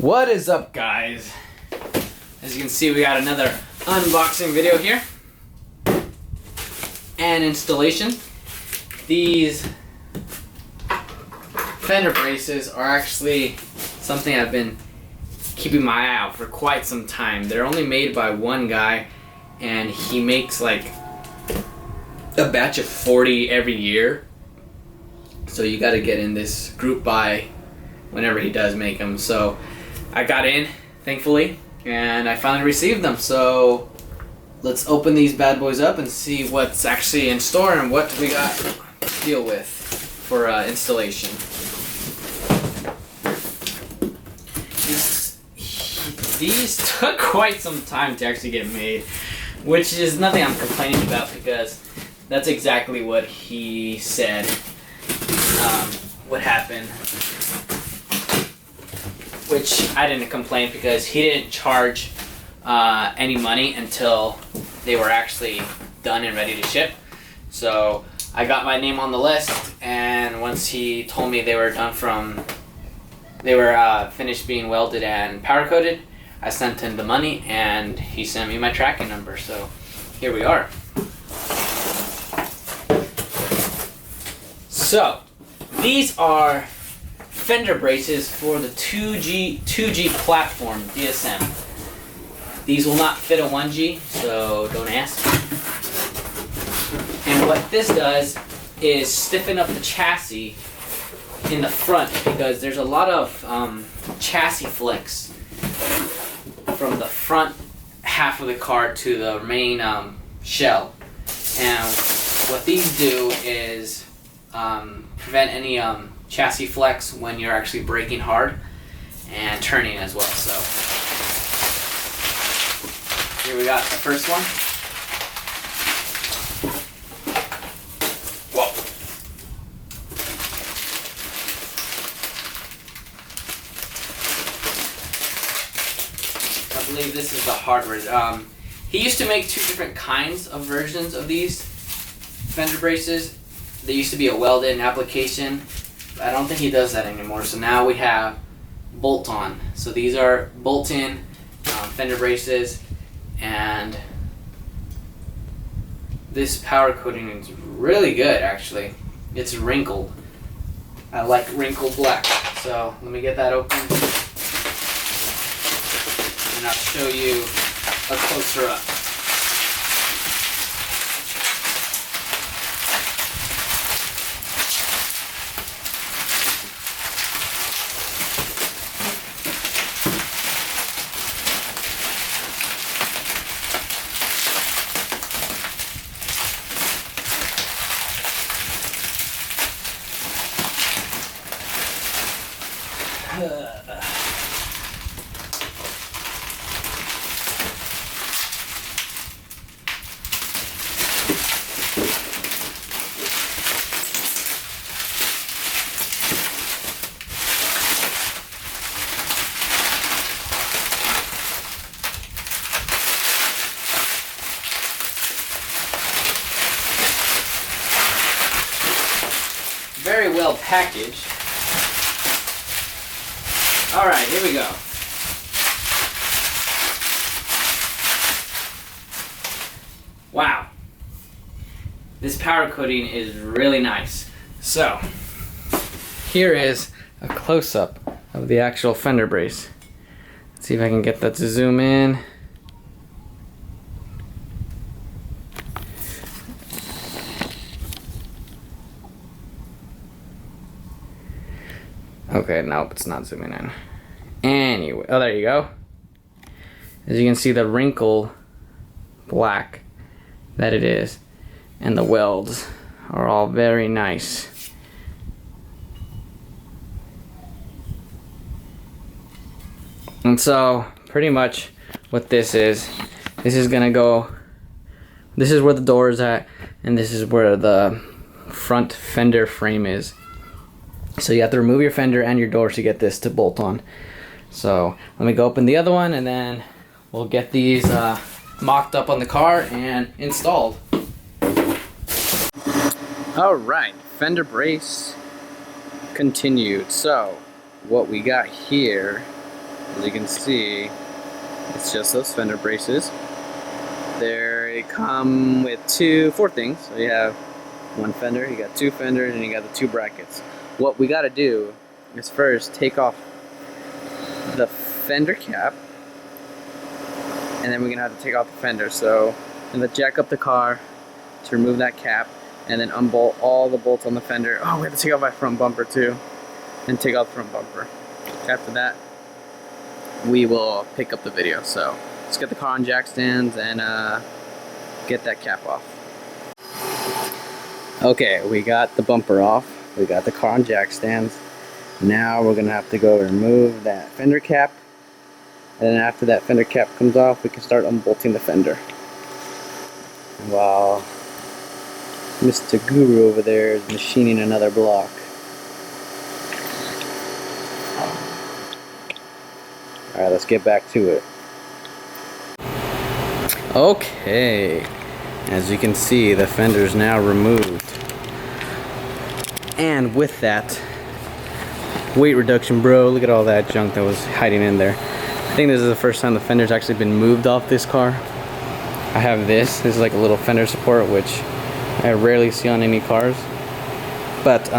What is up, guys? As you can see, we got another unboxing video here and installation. These Fender Braces are actually something I've been keeping my eye out for quite some time. They're only made by one guy, and he makes like a batch of 40 every year. So you got to get in this group buy whenever he does make them. So I got in, thankfully, and I finally received them. So let's open these bad boys up and see what's actually in store and what we got to deal with for installation. These took quite some time to actually get made, which is nothing I'm complaining about because that's exactly what he said would happen. Which I didn't complain because he didn't charge any money until they were actually done and ready to ship. So I got my name on the list, and once he told me they were finished being welded and powder coated, I sent him the money and he sent me my tracking number. So here we are. So these are Fender Braces for the 2G platform DSM. These will not fit a 1G, so don't ask. And what this does is stiffen up the chassis in the front, because there's a lot of chassis flex from the front half of the car to the main shell. And what these do is prevent any chassis flex when you're actually braking hard and turning as well. So here we got the first one. Whoa. I believe this is the hardware. He used to make two different kinds of versions of these Fender Braces. There used to be a welded application. I don't think he does that anymore. So now we have Bolton. So these are Bolton Fender Braces, and this powder coating is really good actually. It's wrinkled. I like wrinkled black. So let me get that open and I'll show you a closer up. Very well packaged. Alright, here we go. Wow. This powder coating is really nice. So, here is a close-up of the actual Fender brace. Let's see if I can get that to zoom in. Okay, nope, it's not zooming in. Anyway, oh, there you go. As you can see, the wrinkle black that it is, and the welds are all very nice. And so, pretty much what this is gonna go, this is where the door is at, and this is where the front fender frame is. So you have to remove your fender and your doors to get this to bolt on. So let me go open the other one, and then we'll get these mocked up on the car and installed. Alright, Fender brace continued. So what we got here As you can see, it's just those fender braces. They come with four things. So you have one fender, you got two fenders, and you got the two brackets. What we gotta do is first take off the fender cap, and then we're gonna have to take off the fender. So I'm gonna jack up the car to remove that cap, and then unbolt all the bolts on the fender. Oh, we have to take off my front bumper too, and take off the front bumper. After that, we will pick up the video. So let's get the car on jack stands and get that cap off. Okay, we got the bumper off. We got the car on jack stands. Now we're gonna have to go remove that fender cap. And then after that fender cap comes off, we can start unbolting the fender. While Mr. Guru over there is machining another block. Alright, let's get back to it. Okay, as you can see, the fender is now removed. And with that, weight reduction, bro. Look at all that junk that was hiding in there. I think this is the first time the fender's actually been moved off this car. I have this. This is like a little fender support, which I rarely see on any cars. But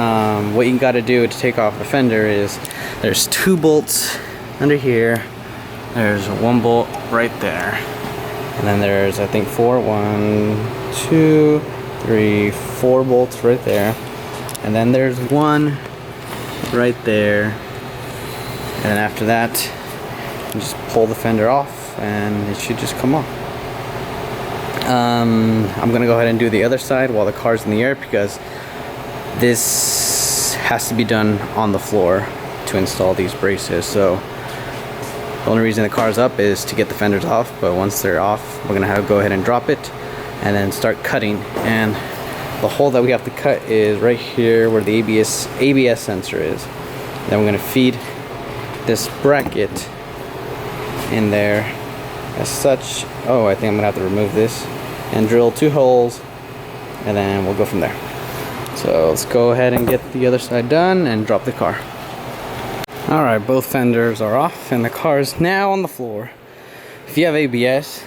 what you gotta do to take off the fender is there's two bolts under here. There's one bolt right there. And then there's, I think, four bolts right there. And then there's one right there. And then after that, you just pull the fender off and it should just come off. I'm gonna go ahead and do the other side while the car's in the air, because this has to be done on the floor to install these braces. So the only reason the car's up is to get the fenders off, but once they're off, we're gonna have to go ahead and drop it and then start cutting. And the hole that we have to cut is right here where the ABS sensor is. Then we're gonna feed this bracket in there as such. Oh, I think I'm gonna have to remove this and drill two holes, and then we'll go from there. So let's go ahead and get the other side done and drop the car. Alright, both fenders are off and the car is now on the floor. If you have ABS,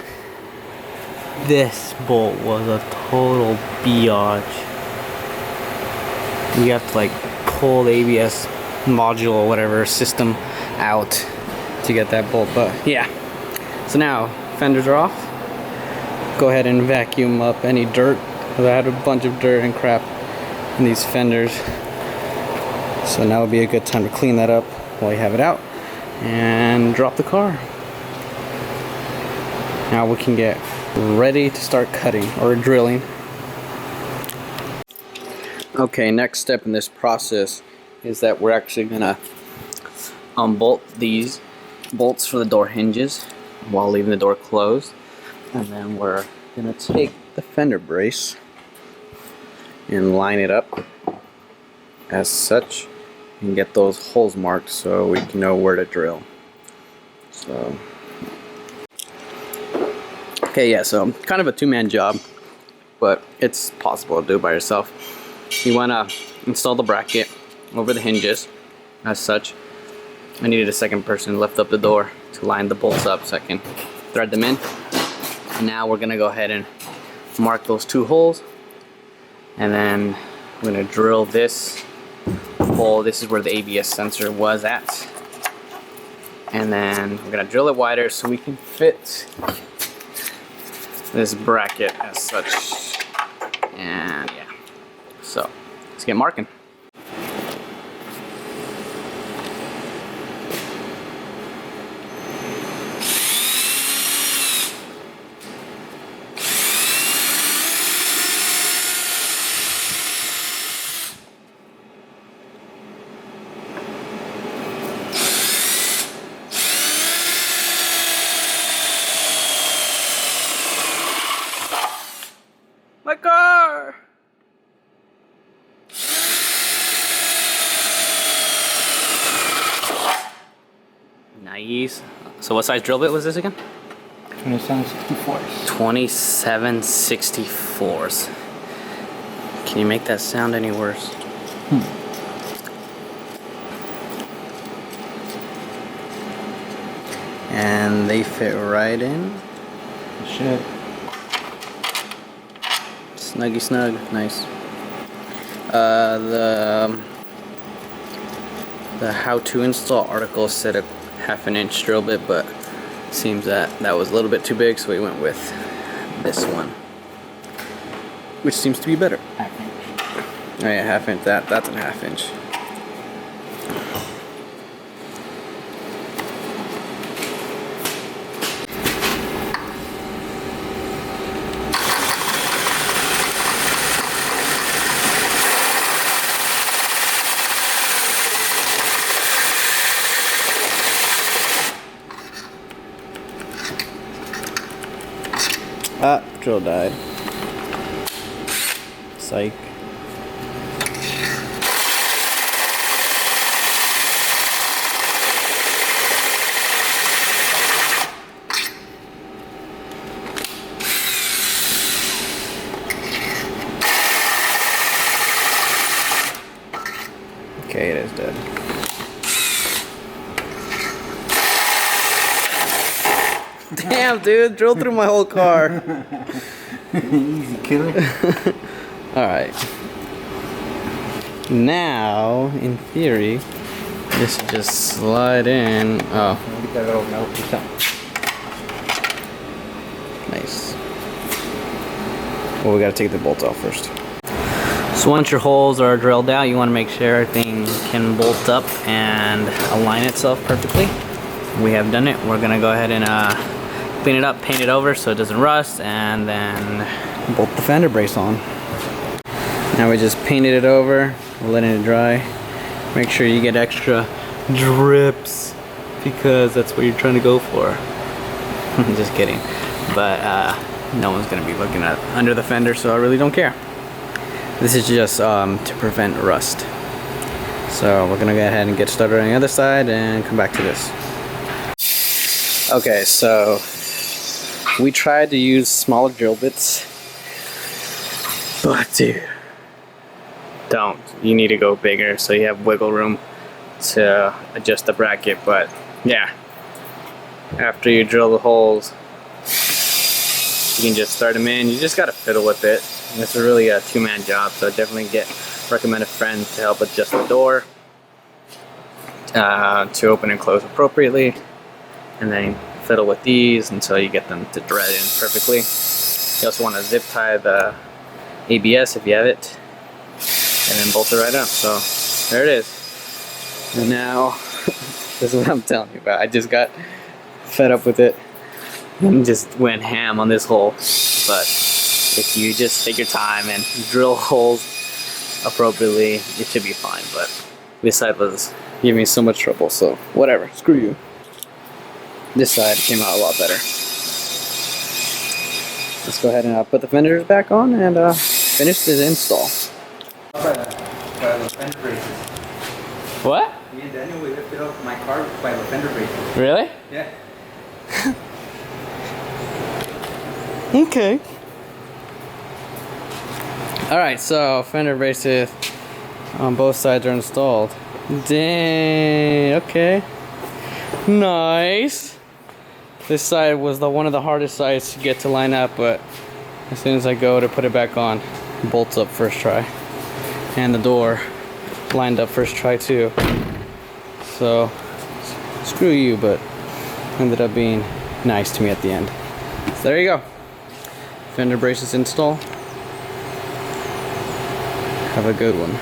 this bolt was a total biatch. You have to like pull the ABS module or whatever system out to get that bolt. But yeah, so now fenders are off. Go ahead and vacuum up any dirt, because I had a bunch of dirt and crap in these fenders. So now would be a good time to clean that up while you have it out and drop the car. Now we can get ready to start cutting or drilling. Okay, next step in this process is that we're actually gonna unbolt these bolts for the door hinges while leaving the door closed, and then we're gonna take the fender brace and line it up as such and get those holes marked so we can know where to drill. So okay, yeah, so kind of a two-man job, but it's possible to do by yourself. You want to install the bracket over the hinges as such. I needed a second person to lift up the door to line the bolts up so I can thread them in. And now we're gonna go ahead and mark those two holes, and then we're gonna drill this hole. This is where the ABS sensor was at, and then we're gonna drill it wider so we can fit this bracket as such. And yeah, so let's get marking. My car! Nice. So what size drill bit was this again? 2764s. 2764s. Can you make that sound any worse? and they fit right in. Shit. Snuggy snug, nice. The how to install article said a 1/2 inch drill bit, but seems that was a little bit too big, so we went with this one, which seems to be better. 1/2 inch. Oh yeah, 1/2 inch. That's a 1/2 inch. Ah, drill died. Psych. Okay, it is dead. Damn, dude, drilled through my whole car. Easy killer. Alright. Now, in theory, this should just slide in. Oh. Nice. Well, we gotta take the bolts off first. So once your holes are drilled out, you want to make sure everything can bolt up and align itself perfectly. We have done it. We're gonna go ahead and clean it up, paint it over so it doesn't rust, and then bolt the fender brace on. Now we just painted it over, we're letting it dry. Make sure you get extra drips because that's what you're trying to go for. Just kidding. But no one's gonna be looking at under the fender, so I really don't care. This is just to prevent rust. So we're gonna go ahead and get started on the other side and come back to this. Okay, so we tried to use smaller drill bits, but dude, don't. You need to go bigger so you have wiggle room to adjust the bracket. But yeah, after you drill the holes, you can just start them in. You just gotta fiddle with it. And it's really a two-man job, so definitely recommend a friend to help adjust the door to open and close appropriately, and then fiddle with these until you get them to thread in perfectly. You also want to zip tie the ABS if you have it, and then bolt it right up. So there it is. And now this is what I'm telling you about. I just got fed up with it and just went ham on this hole. But if you just take your time and drill holes appropriately, it should be fine. But this side was giving me so much trouble, so whatever, screw you. This side came out a lot better. Let's go ahead and put the fenders back on and finish the install. Fender Braces. What? Me and Daniel, we lifted up my car by the Fender Braces. Really? Yeah. Okay. Alright, so fender braces on both sides are installed. Dang, okay. Nice. This side was one of the hardest sides to get to line up, but as soon as I go to put it back on, it bolts up first try. And the door lined up first try too. So, screw you, but ended up being nice to me at the end. So there you go. Fender braces install. Have a good one.